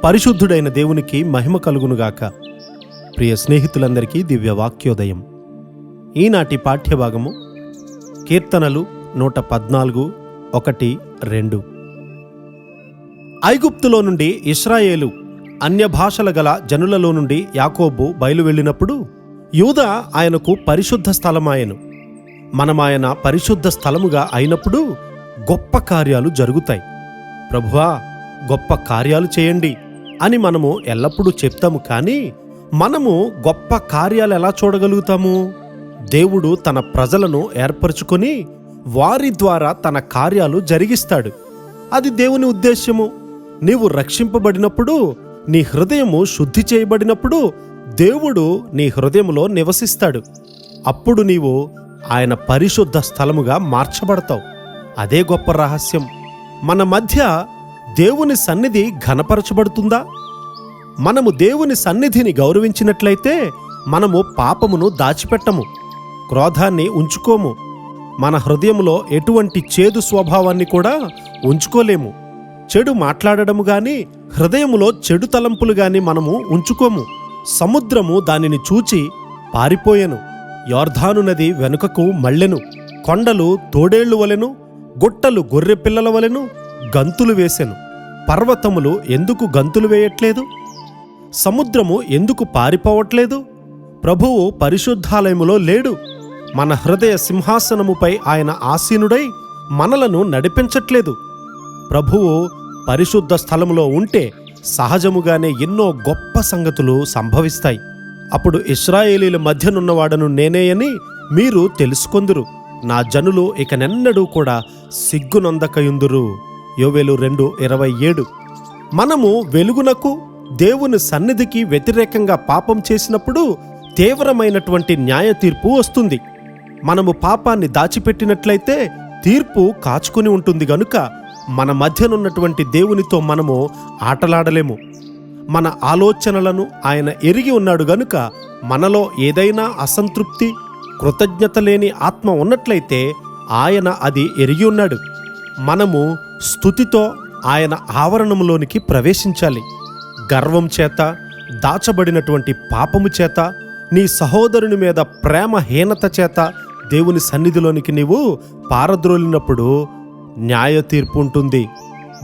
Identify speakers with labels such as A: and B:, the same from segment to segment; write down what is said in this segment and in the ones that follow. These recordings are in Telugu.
A: పరిశుద్ధుడైన దేవునికి మహిమ కలుగునుగాక. ప్రియ స్నేహితులందరికీ దివ్య వాక్యోదయం. ఈనాటి పాఠ్యభాగము కీర్తనలు 114, 1-2. ఐగుప్తులో నుండి ఇశ్రాయేలు అన్య భాషల గల జనులలో నుండి యాకోబు బయలు వెళ్ళినప్పుడు యూదా ఆయనకు పరిశుద్ధ స్థలమాయెను. మనమాయన పరిశుద్ధ స్థలముగా అయినప్పుడు గొప్ప కార్యాలు జరుగుతాయి. ప్రభువా, గొప్ప కార్యాలు చేయండి అని మనము ఎల్లప్పుడూ చెప్తాము. కానీ మనము గొప్ప కార్యాలు ఎలా చూడగలుగుతాము? దేవుడు తన ప్రజలను ఏర్పరచుకొని వారి ద్వారా తన కార్యాలు జరిగిస్తాడు. అది దేవుని ఉద్దేశ్యము. నీవు రక్షింపబడినప్పుడు, నీ హృదయము శుద్ధి చేయబడినప్పుడు దేవుడు నీ హృదయములో నివసిస్తాడు. అప్పుడు నీవు ఆయన పరిశుద్ధ స్థలముగా మార్చబడతావు. అదే గొప్ప రహస్యం. మన మధ్య దేవుని సన్నిధి ఘనపరచబడుతుందా? మనము దేవుని సన్నిధిని గౌరవించినట్లయితే మనము పాపమును దాచిపెట్టము, క్రోధాన్ని ఉంచుకోము, మన హృదయములో ఎటువంటి చేదు స్వభావాన్ని కూడా ఉంచుకోలేము. చెడు మాట్లాడడము గాని, హృదయములో చెడు తలంపులు గాని మనము ఉంచుకోము. సముద్రము దానిని చూచి పారిపోయెను, యొర్దాను నది వెనుకకు మళ్ళెను, కొండలు తోడేళ్లు వలెను, గుట్టలు గొర్రె పిల్లల వలెను గంతులు వేసెను. పర్వతములు ఎందుకు గంతులు వేయట్లేదు? సముద్రము ఎందుకు పారిపోవట్లేదు? ప్రభువు పరిశుద్ధాలయములో లేడు. మన హృదయ సింహాసనముపై ఆయన ఆసీనుడై మనలను నడిపించట్లేదు. ప్రభువు పరిశుద్ధ స్థలములో ఉంటే సహజముగానే ఎన్నో గొప్ప సంగతులు సంభవిస్తాయి. అప్పుడు ఇశ్రాయేలీల మధ్యనున్నవాడను నేనే అని మీరు తెలుసుకొందురు. నా జనులు ఇకనెన్నడూ కూడా సిగ్గునొందకయుందురు. యోవేలు 2:27. మనము వెలుగునకు, దేవుని సన్నిధికి వ్యతిరేకంగా పాపం చేసినప్పుడు తీవ్రమైనటువంటి న్యాయ తీర్పు వస్తుంది. మనము పాపాన్ని దాచిపెట్టినట్లయితే తీర్పు కాచుకుని ఉంటుంది గనుక మన మధ్యనున్నటువంటి దేవునితో మనము ఆటలాడలేము. మన ఆలోచనలను ఆయన ఎరిగి ఉన్నాడు గనుక మనలో ఏదైనా అసంతృప్తి, కృతజ్ఞత లేని ఆత్మ ఉన్నట్లయితే ఆయన అది ఎరిగి ఉన్నాడు. మనము స్తుతితో ఆయన ఆవరణములోనికి ప్రవేశించాలి. గర్వం చేత, దాచబడినటువంటి పాపము చేత, నీ సహోదరుని మీద ప్రేమహీనత చేత దేవుని సన్నిధిలోనికి నీవు పారద్రోలినప్పుడు న్యాయ తీర్పు ఉంటుంది.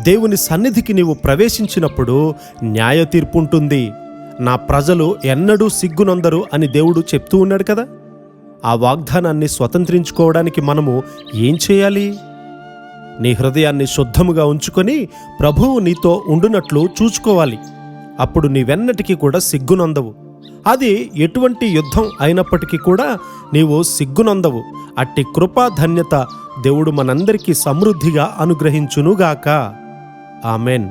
A: దేవుని సన్నిధికి నీవు ప్రవేశించినప్పుడు న్యాయ తీర్పు ఉంటుంది. నా ప్రజలు ఎన్నడూ సిగ్గునొందరు అని దేవుడు చెప్తూ ఉన్నాడు కదా. ఆ వాగ్దానాన్ని స్వతంత్రించుకోవడానికి మనము ఏం చేయాలి? నీ హృదయాన్ని శుద్ధముగా ఉంచుకొని ప్రభువు నీతో ఉండునట్లు చూచుకోవాలి. అప్పుడు నీవెన్నటికీ కూడా సిగ్గునొందవు. అది ఎటువంటి యుద్ధం అయినప్పటికీ కూడా నీవు సిగ్గునొందవు. అట్టి కృపా ధన్యత దేవుడు మనందరికీ సమృద్ధిగా అనుగ్రహించునుగాక. ఆమెన్.